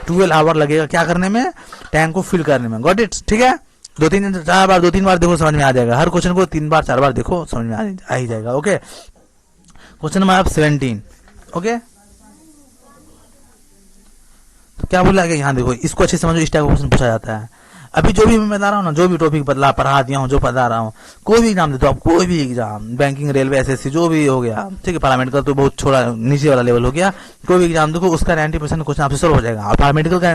12 आवर लगेगा क्या करने में, टैंक को फिल करने में, गॉट इट, ठीक है। 2-3 बार देखो समझ में आ जाएगा, हर क्वेश्चन को 3 बार 4 बार देखो समझ में आ ही जाएगा, ओके। Question number 17, okay. तो क्या बोला गया यहाँ देखो, इसको अच्छे समझो, इस टाइप का क्वेश्चन पूछा जाता है। अभी जो भी मैं बता रहा हूँ ना, जो भी टॉपिक बदला पढ़ा दिया हूँ, जो पढ़ा रहा हूँ, कोई भी एग्जाम देते हो आप, कोई भी एग्जाम, बैंकिंग रेलवे एसएससी जो भी हो गया, ठीक है, पार्लियामेंट का तो बहुत छोटा नीचे वाला लेवल हो गया, कोई भी एग्जाम देखो उसका 90% क्वेश्चन आपसे सोल्व हो जाएगा, और पार्लियामेंटिकल का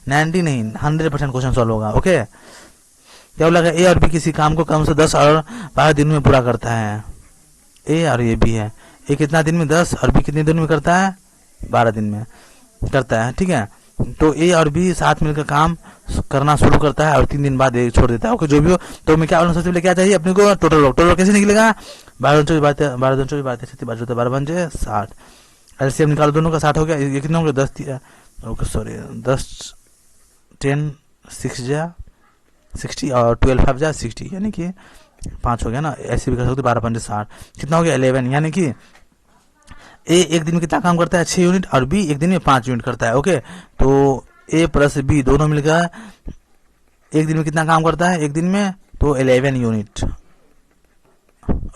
90 नहीं 100% क्वेश्चन सोल्व होगा, ओके। क्या बोला ए और बी किसी काम को कम से 10 और 12 दिन में पूरा करता है, ए और ये बी है, ए कितना दिन में 10 और बी कितने दिन में करता है 12 दिन में करता है, ठीक है। तो ए और बी साथ मिलकर काम करना शुरू करता है और 3 दिन बाद छोड़ देता है, ओके। जो भी हो, तो मैं क्या सबसे पहले क्या चाहिए अपने को, टोटल कैसे निकलेगा, 12 24 12 बन 60, एलसीएम निकालो, दोनों का 60 हो गया, ये कितना हो गया 10 ओके सॉरी 10 10 60 और 12 5 60, यानी कि 5 हो गया ना, ऐसे भी कर सकते 12 5 60, कितना हो गया 11, यानी कि ए एक दिन में कितना काम करता है 6 यूनिट, और बी एक दिन में 5 यूनिट करता है, ओके। तो ए प्लस बी दोनों मिलकर एक दिन में कितना काम करता है, एक दिन में तो 11 यूनिट,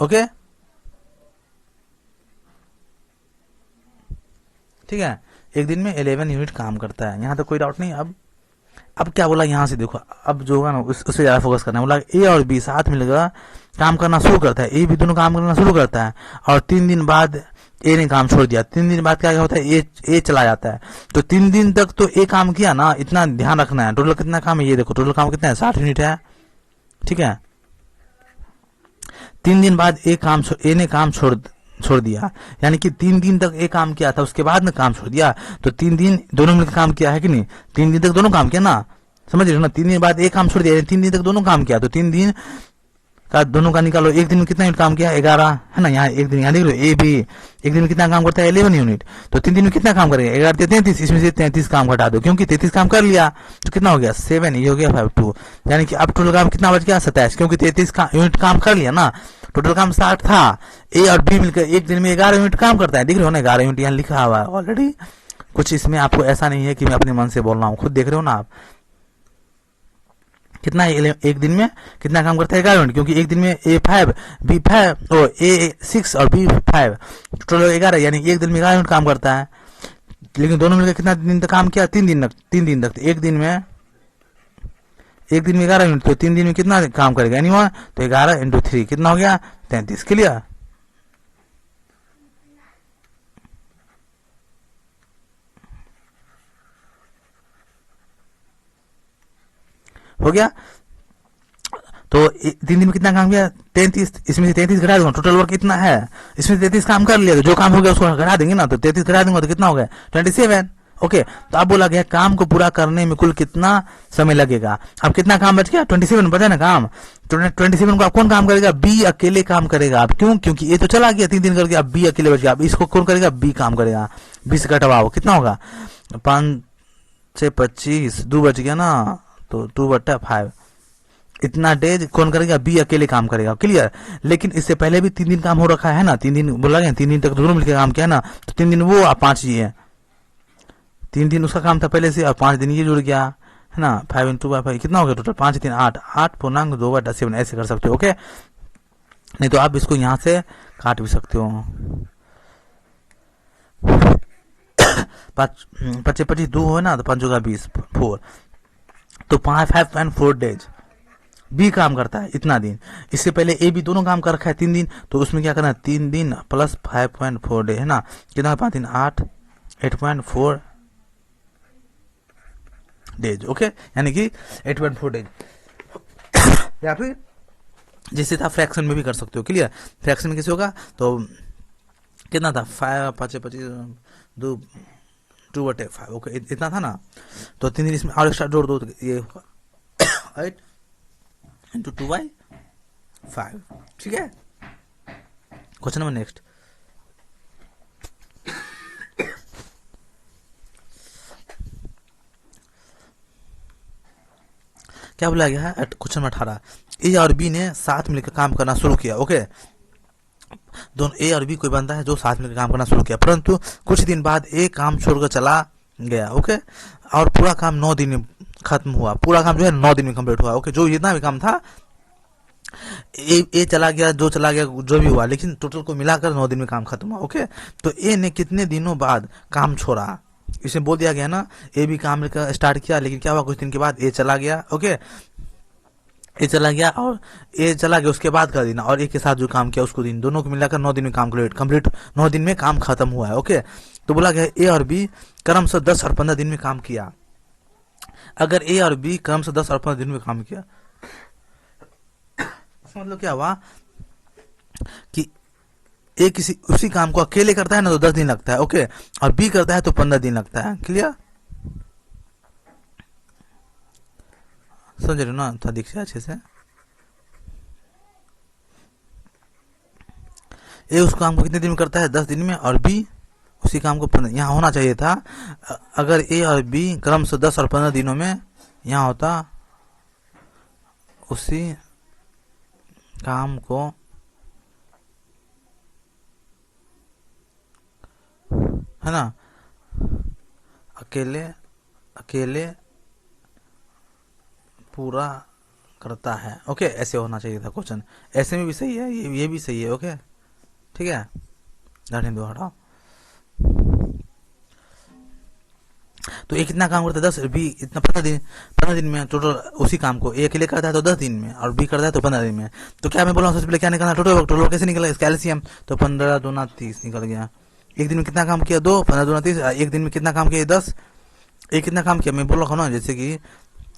ओके। ठीक है, एक दिन में 11 यूनिट काम करता है, यहाँ तो कोई डाउट नहीं। अब क्या बोला यहाँ से देखो, अब जो होगा ना उससे ज्यादा फोकस करना है। बोला ए और बी साथ मिलकर काम करना शुरू करता है, ए भी दोनों काम करना शुरू करता है, और 3 दिन बाद ए ने काम छोड़ दिया। 3 दिन बाद क्या होता है, ए चला जाता है। तो 3 दिन तक तो ए काम किया ना, इतना ध्यान रखना है। टोटल कितना काम है ये देखो, टोटल काम कितना है, 60 यूनिट है। ठीक है, 3 दिन बाद ए ने काम छोड़ दिया, यानी कि 3 दिन तक एक काम किया था, उसके बाद में काम छोड़ दिया। तो 3 दिन दोनों मिलकर काम किया है कि नहीं, 3 दिन तक दोनों काम किया ना, समझ रहे हो ना। 3 दिन बाद एक काम छोड़ दिया, 3 दिन तक दोनों काम किया। तो 3 दिन का दोनों का निकालो, एक दिन में कितना यूनिट काम किया, 11 है ना। यहाँ एक दिन, यहाँ देख लो, ए भी एक दिन में कितना काम करता है, 11 यूनिट। तो 3 दिन में कितना काम करेगा, 11 33, इसमें से 33 काम घटा दो, क्योंकि 33 काम कर लिया तो कितना हो गया 7, ये हो गया 52। यानी कि अब टोटल काम कितना बच गया 27, क्योंकि 33 यूनिट काम कर लिया ना। टोटल काम 60 था। ए और बी मिलकर एक दिन में 11 यूनिट काम करता है, देख रहे हो ना, 11 यूनिट यहाँ लिखा हुआ है ऑलरेडी। कुछ इसमें आपको ऐसा नहीं है कि मैं अपने मन से बोल रहा हूँ, खुद देख रहे हो ना आप। कितना एक दिन में कितना काम करता है, 11 यूनिट, क्योंकि एक दिन में ए 5 बी 5 और ए 6 और बी 5, टोटल 11, यानी एक दिन में 11 यूनिट काम करता है। लेकिन दोनों मिलकर कितना दिन तक काम किया, 3 दिन तक। एक दिन में 11 यूनिट, तो 3 दिन में कितना काम करेगा, यानी वहां तो 11 × 3 कितना हो गया 33। क्लियर हो गया। तो 3 दिन में कितना काम किया 33, इसमें से 33 घटा दूंगा, टोटल वर्क कितना है, इसमें 33 काम कर लिया, तो जो काम हो गया उसको घटा देंगे ना, तो 33 घटा दूंगा तो कितना हो गया 27। ओके, तो अब बोला गया काम को पूरा करने में कुल कितना समय लगेगा। अब कितना काम बच गया, 27 बचा ना काम। 27 को अब कौन काम करेगा, बी अकेले काम करेगा। अब क्यों, क्योंकि ये तो चला गया 3 दिन करके, अब बी अकेले बच गया। अब इसको कौन करेगा, बी काम करेगा। 20 घटवाओ कितना होगा, 5 से 25, 2 बच गया ना, तो 2/5 इतना डेज कौन करेगा, बी अकेले काम करेगा। क्लियर। लेकिन इससे पहले भी 3 दिन काम हो रखा है ना, 3 दिन बोला गया, 3 दिन तक दोनों मिलकर काम किया ना, तो 3 दिन वो और 5 ये है। 3 दिन उसका काम था पहले से, और 5 दिन ये जुड़ गया है ना। 5 × 2/5 कितना हो गया टोटल, 5 3 8, 8/2/7 ऐसे कर सकते हो। ओके, नहीं तो आप इसको यहाँ से काट भी सकते हो। 5 25 25 2 हो ना, तो 5 × 20 4, तो 5.4 डेज बी काम करता है इतना दिन। इससे पहले ए बी दोनों काम कर रखा है 3 दिन, तो उसमें क्या करना है, 3 दिन प्लस 5.4 डे है ना, कितना 5 दिन 8, 8.4 डेज। ओके, यानी कि 8.4 डेज। या फिर जैसे था फ्रैक्शन में भी कर सकते हो। क्लियर। फ्रैक्शन कैसे होगा, तो कितना था 5 5 25 2/5। ओके, इतना था ना, तो 3 दिन इसमें और एक्स्ट्रा जोड़ दो, तो ये 8 × 2/5। ठीक है। क्वेश्चन नंबर नेक्स्ट, क्या बोला गया है, क्वेश्चन नंबर 18, ए और बी ने साथ मिलकर काम करना शुरू किया। ओके, दोनों ए और बी कोई बंदा है जो साथ मिलकर काम करना शुरू किया, परंतु कुछ दिन बाद ए काम छोड़कर चला गया। ओके, और पूरा काम 9 दिन में खत्म हुआ। पूरा काम जो है 9 दिन में कंप्लीट हुआ। ओके, जो जितना भी काम था, ए चला गया, जो चला गया, जो भी हुआ, लेकिन टोटल को मिलाकर 9 दिन में काम खत्म हुआ। ओके, तो ए ने कितने दिनों बाद काम छोड़ा, इसे बोल दिया गया ना। ए भी काम स्टार्ट किया, लेकिन क्या हुआ, कुछ दिन के बाद ए चला गया। ओके, ए चला गया, और ए चला गया उसके बाद का दिन, और ए के साथ जो काम किया उसको दिन, दोनों को मिलाकर 9 दिन में काम कंप्लीट 9 दिन में काम खत्म हुआ है। ओके, तो बोला गया ए और बी क्रमशः 10 और 15 दिन में काम किया। अगर ए और बी क्रमशः 10 और 15 दिन में काम किया, मतलब क्या हुआ कि ए किसी उसी काम को अकेले करता है ना, तो 10 दिन लगता है। ओके, और बी करता है तो 15 दिन लगता है। क्लियर, समझ रहे हो ना, थोड़ा दिख अच्छे से। ए उस काम को कितने दिन में करता है, 10 दिन में, और बी उसी काम को 15। यहाँ होना चाहिए था, अगर ए और बी क्रमशः 10 और 15 दिनों में, यहाँ होता उसी काम को है ना अकेले पूरा करता है। ओके, ऐसे होना चाहिए था क्वेश्चन। ऐसे में भी सही है, ये भी सही है। ओके, ठीक है, रहने दो, हटाओ। तो ए कितना काम करता है 10, बी इतना 15 दिन, 15 दिन में टोटल उसी काम को ए अकेले करता है तो 10 दिन में, और बी करता है तो 15 दिन में। तो क्या मैं बोला सबसे पहले क्या निकालना, टोटल वर्क। टोटल वर्क कैसे निकला, इसका एलसीएम, तो 15 दूना 30 निकल गया। एक दिन में कितना काम किया 2, 15 दूना 30, एक दिन में कितना काम किया 10। एक कितना काम किया मैं बोल रहा हूँ ना, जैसे कि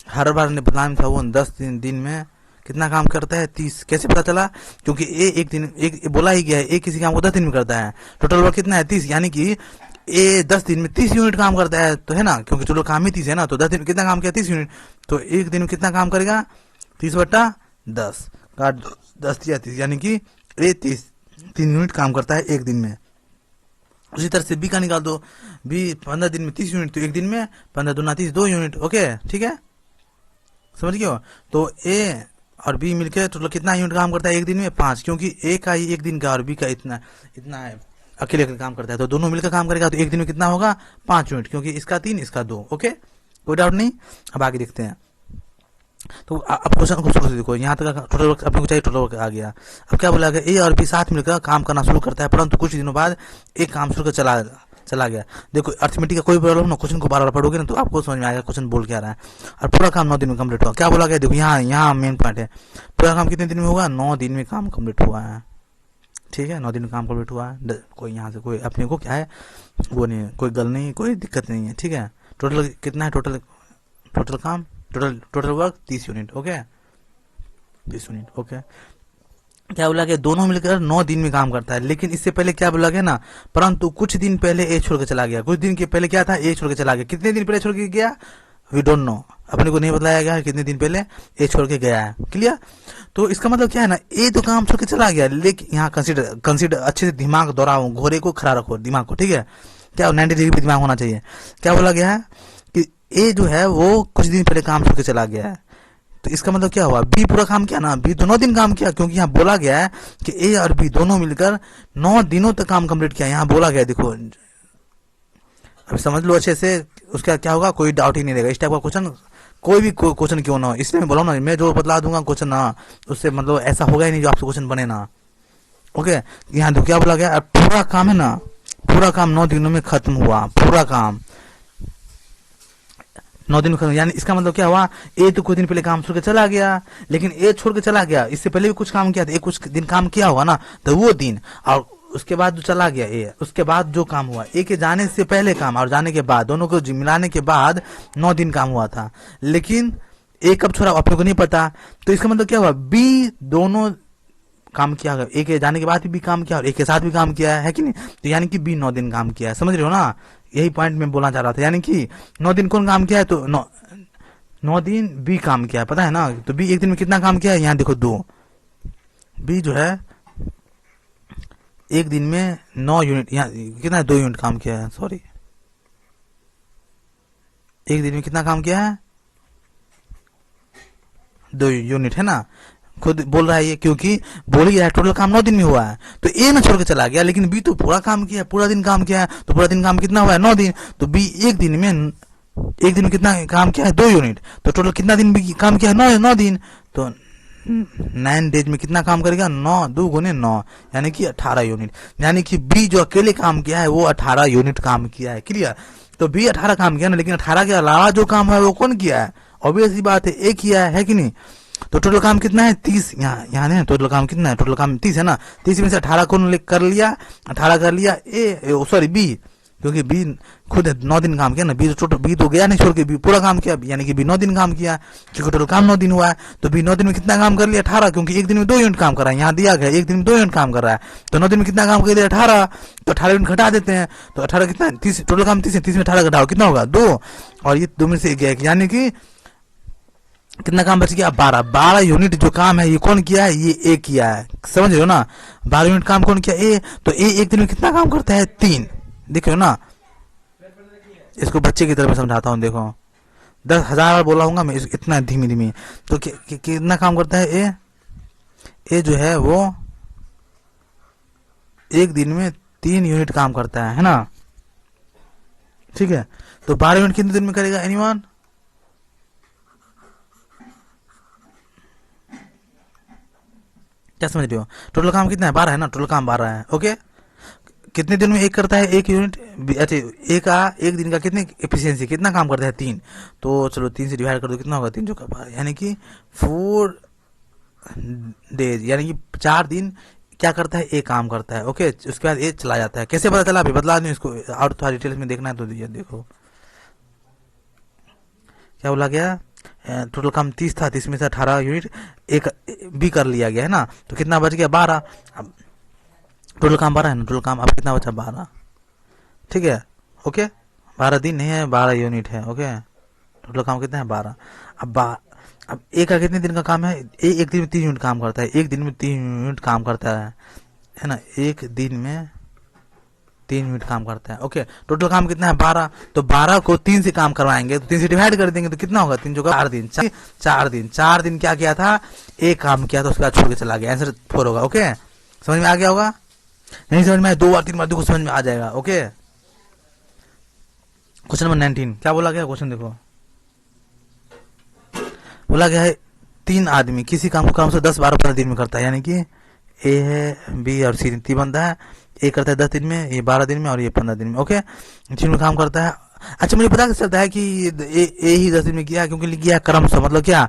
हर बार ने बताया था वो 10 दिन में कितना काम करता है 30। कैसे पता चला, क्योंकि ए एक दिन एक बोला ही गया है, ए किसी काम को 10 दिन में करता है। टोटल वर्क कितना है 30, यानी कि ए 10 दिन में 30 यूनिट काम करता है, तो है ना, क्योंकि टोटल काम ही 30 है ना, तो 10 दिन में कितना काम किया 30 यूनिट। तो एक दिन में कितना काम करेगा 30/10 काट 10 दिया 30, यानी कि ए 3 यूनिट काम करता है एक दिन में। उसी तरह से बी का निकाल दो, बी 15 दिन में 30 यूनिट, तो एक दिन में 15 दूना 30 2 यूनिट। ओके ठीक है, समझ गए हो। तो ए और बी मिलकर टोटल कितना यूनिट काम करता है एक दिन में 5, क्योंकि ए का ही एक दिन का और बी का इतना इतना है, अकेले अकेले काम करता है, तो दोनों मिलकर काम करेगा तो एक दिन में कितना होगा 5 यूनिट, क्योंकि इसका 3 इसका 2। ओके कोई डाउट नहीं, अब आगे देखते हैं। तो अब क्वेश्चन को शुरू देखो, यहाँ तक टोटल वर्क अपने को चाहिए, टोटल वर्क आ गया। अब क्या बोला गया, ए और बी साथ मिलकर काम करना शुरू करता है, परंतु कुछ दिनों बाद एक काम शुरू कर चला गया। देखो अर्थमेटिक का कोई प्रॉब्लम ना, क्वेश्चन को बार बार पढ़ोगे ना तो आपको समझ में आएगा क्वेश्चन बोल क्या रहा है। और पूरा काम 9 दिन में कंप्लीट हुआ। क्या बोला गया, देखो यहाँ मेन पॉइंट है, पूरा काम कितने दिन में होगा 9 दिन में काम कंप्लीट हुआ है। ठीक है 9 दिन में काम कंप्लीट हुआ है। कोई यहाँ से कोई अपने को क्या है वो नहीं है, कोई गल नहीं, कोई दिक्कत नहीं है। ठीक है टोटल कितना है, टोटल काम total work 30 unit. Okay 30 unit. Okay क्या बोला गया, दोनों मिलकर 9 दिन में काम करता है। लेकिन इससे पहले क्या बोला गया ना, परंतु कुछ दिन पहले ए छोड़ के चला गया। कुछ दिन के पहले क्या था, ए छोड़ के चला गया। कितने दिन पहले छोड़ के गया वी डोंट नो, अपने को नहीं बताया गया कितने दिन पहले ए छोड़ के गया है। क्लियर। तो इसका मतलब क्या है ना, ए तो काम छोड़ के चला गया, लेकिन यहाँ कंसिडर अच्छे से दिमाग दोहराओ, घोड़े को खड़ा रखो दिमाग को। ठीक है क्या 90 डिग्री पे दिमाग होना चाहिए। क्या बोला गया है कि ए जो है वो कुछ दिन पहले काम छोड़ के चला गया है, तो इसका मतलब क्या हुआ, बी पूरा काम किया ना, बी तो 9 दिन काम किया, क्योंकि यहाँ बोला गया है कि ए और बी दोनों मिलकर 9 दिनों तक काम कंप्लीट किया। यहाँ बोला गया, देखो अब समझ लो अच्छे से, उसका क्या होगा कोई डाउट ही नहीं रहेगा। इस टाइप का क्वेश्चन कोई भी क्वेश्चन क्यों ना हो, इसलिए मैं बोला ना, मैं जो बतला दूंगा क्वेश्चन ना, उससे मतलब ऐसा होगा ही नहीं जो आपसे क्वेश्चन बने ना। ओके यहाँ देखो क्या बोला गया, पूरा काम है ना, पूरा काम 9 दिनों में खत्म हुआ, पूरा काम 9 दिन में खत्म। यानी इसका मतलब क्या हुआ, ए तो कुछ दिन पहले काम छोड़ के चला गया, लेकिन ए छोड़ के चला गया, इससे पहले भी कुछ काम किया था, ए कुछ दिन काम किया होगा ना, तो वो दिन और उसके बाद जो चला गया ए, उसके बाद जो काम हुआ, ए के जाने से पहले काम और जाने के बाद, दोनों को मिलाने के बाद 9 दिन काम हुआ था। लेकिन ए कब छोड़ा अपने को नहीं पता, तो इसका मतलब क्या हुआ, बी दोनों काम किया, ए के जाने के बाद भी काम किया और ए के साथ भी काम किया है कि नहीं, तो यानी कि बी 9 दिन काम किया है। समझ रहे हो ना, यही पॉइंट मैं बोलना चाह रहा था। यानी कि 9 दिन कौन काम किया है, तो 9 दिन बी काम किया है, पता है ना। तो बी एक दिन में कितना काम किया है, यहाँ देखो 2, बी जो है एक दिन में 9 यूनिट, यहाँ कितना 2 यूनिट काम किया है, सॉरी एक दिन में कितना काम किया है 2 यूनिट, है ना। खुद बोल रहा है ये, क्योंकि बोल ही रहा है टोटल काम 9 दिन में हुआ है, तो ए ना छोड़ के चला गया, लेकिन बी तो पूरा काम किया, पूरा दिन काम किया है, तो पूरा दिन काम कितना हुआ है 9 दिन, तो बी एक दिन में कितना काम किया है 2 यूनिट, तो टोटल कितना दिन भी काम किया है 9 दिन, तो 9 डेज में कितना काम करेगा 9 2 गुने 9, यानी कि 18 यूनिट। यानी कि बी जो अकेले काम किया है वो 18 यूनिट काम किया है। क्लियर। तो बी 18 काम किया ना, लेकिन 18 के अलावा जो काम है वो कौन किया है, ऑब्वियस सी बात है ए किया है कि नहीं। तो टोटल काम कितना है 30, यहाँ टोटल काम कितना है, टोटल काम 30 है ना, 30 में से 18 को कर लिया, 18 कर लिया ए सॉरी बी, क्योंकि बी खुद 9 दिन काम किया ना, बी तो गया नहीं छोड़ के, बी पूरा काम किया, यानी कि बी 9 दिन काम किया, क्योंकि टोटल काम 9 दिन हुआ है, तो बी 9 दिन में कितना काम कर लिया 18, क्योंकि एक दिन में 2 यूनिट काम कर रहा है, यहाँ दिया गया एक दिन में 2 यूनिट काम कर रहा है, तो 9 दिन में कितना काम कर लिया 18, तो 18 यूनिट घटा देते हैं, तो 18 कितना 30, टोटल काम 30 है, 30 में 18 घटाओ कितना होगा 2, और ये 2 में से एक, यानी कि कितना काम बच गया 12 यूनिट जो काम है ये कौन किया है, ये ए किया है। समझ रहे हो ना, 12 यूनिट काम कौन किया ए, तो ए एक दिन में कितना काम करता है 3। देखो ना, इसको बच्चे की तरह मैं समझाता हूँ, देखो 10,000 बार बोला हूँ मैं इतना धीमी धीमी, तो कितना काम करता है ए जो है वो एक दिन में 3 यूनिट काम करता है ना। ठीक है, तो 12 यूनिट कितने दिन में करेगा एनीवन, क्या समझ रहे हो, टोटल काम कितना है 12 है ना, टोटल काम 12 है। ओके कितने दिन में एक करता है, एक यूनिट। अच्छा, एक दिन का कितने एफिशिएंसी, कितना काम करता है, 3। तो चलो 3 से डिवाइड कर दो, कितना होगा, 3 जो का, यानी कि 4 डेज, यानी कि 4 दिन क्या करता है, एक काम करता है। ओके, उसके बाद ये चला जाता है। कैसे पता चला, अभी बदला नहीं इसको, और थोड़ा डिटेल्स में देखना है तो ये देखो क्या बोला गया। टोटल काम 30 था, 30 में से 18 यूनिट एक भी कर लिया गया है ना, तो कितना बच गया, 12। अब टोटल काम 12 है ना, टोटल काम अब कितना बचा, 12। ठीक है, ओके, 12 दिन नहीं है, 12 यूनिट है। ओके, टोटल काम कितना है, 12। अब एक का कितने दिन का काम है, एक दिन में 3 यूनिट काम करता है, एक दिन में 3 यूनिट काम करता है ना, एक दिन में 3 यूनिट काम करता है। ओके, टोटल काम कितना है, 12। तो 12 को 3 से काम करवाएंगे, तो 3 से डिवाइड कर देंगे, तो कितना होगा, 3 जो का 4 दिन, 4 दिन क्या किया था, एक काम किया था, उसके बाद छोड़ के चला गया। आंसर 4 होगा। ओके, समझ में आ गया होगा, नहीं समझ में आया 2 बार 3 बार देखो, समझ में आ जाएगा। ओके, क्वेश्चन नंबर 19 क्या बोला गया, क्वेश्चन देखो, बोला गया है 3 आदमी किसी काम को कम से 10, 12, 15 दिन में करता है, यानी कि ए है, बी और सी 3 बंदा है, ए करता है 10 दिन में, ये 12 दिन में, और ये 15 दिन में। ओके, 3 में काम करता है। अच्छा, मुझे पता चलता है कि ए ही 10 दिन में किया, क्योंकि लिख गया क्रम से, मतलब क्या,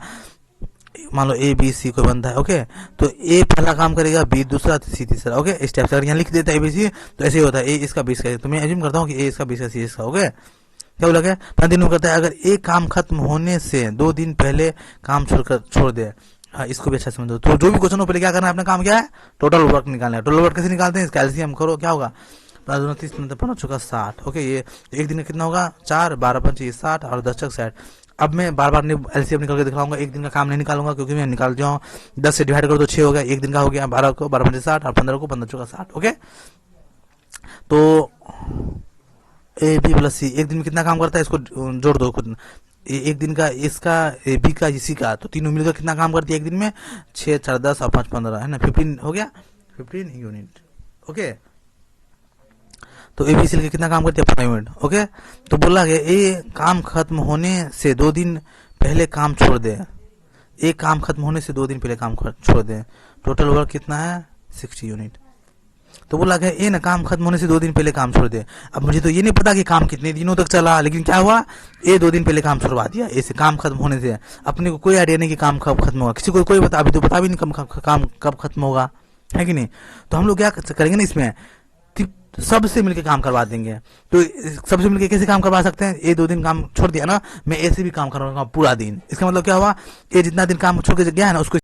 मान लो ए बी सी कोई बंदा है। ओके, तो ए पहला काम करेगा, बी दूसरा, सी तीसरा। ओके, इस टाइप से अगर यहाँ लिख देता है ए बी सी, तो ऐसे ही होता है, ए इसका 20 का, तो मैं एज्यूम करता हूँ कि ए इसका 20 का, सी इसका। ओके, क्या बोला गया, 15 दिन में करता है। अगर एक काम खत्म होने से 2 दिन पहले काम छोड़ दे, हाँ, इसको भी अच्छा समझो। तो जो भी क्वेश्चन हो, पहले क्या करना है, अपना काम क्या है, टोटल वर्क निकालना है। टोटल वर्क कैसे निकालते हैं, कैल्सियम करो, क्या होगा, 30, 15 60। ओके, ये एक दिन का कितना होगा, 4, 12 5 60, और 10 60। अब मैं बार बार एलसीएम निकाल के दिखाऊंगा, एक दिन का काम नहीं निकालूंगा, क्योंकि मैं निकाल जाऊँ 10 से डिवाइड करो तो 6 हो गया, एक दिन का हो गया, 12 को 12 5 60, और 15 को 15 60। ओके, तो ए बी प्लस सी एक दिन में कितना काम करता है, इसको जोड़ दो खुद। एक दिन का इसका, ए बी का, इसी का, तो तीनों मिलकर कितना काम करती है एक दिन में, 6 4 10 और 5 15, है ना, 15 हो गया, 15 यूनिट। ओके, तो ए बी सी कितना काम करती है, 15 यूनिट। ओके, तो बोला गया ए काम खत्म होने से 2 दिन पहले काम छोड़ दे, एक काम खत्म होने से 2 दिन पहले काम छोड़ दे, टोटल वर्क कितना है, 60 यूनिट। तो बोला गया ए ना काम खत्म होने से 2 दिन पहले काम छोड़ दे। अब मुझे तो ये नहीं पता कि काम कितने दिनों तक चला, लेकिन क्या हुआ, ए 2 दिन पहले काम छुड़वा दिया, ऐसे काम खत्म होने से। अपने को कोई आइडिया नहीं कि काम कब खत्म होगा, किसी को कोई बता, अभी तो पता भी नहीं काम कब खत्म होगा, है कि नहीं। तो हम लोग क्या करेंगे ना, इसमें सबसे मिलकर काम करवा देंगे। तो सबसे मिलकर कैसे काम करवा सकते हैं, ए 2 दिन काम छोड़ दिया ना, मैं ऐसे भी काम करवाऊंगा पूरा दिन। इसका मतलब क्या हुआ, ए जितना दिन काम छोड़ के गया है ना, उसको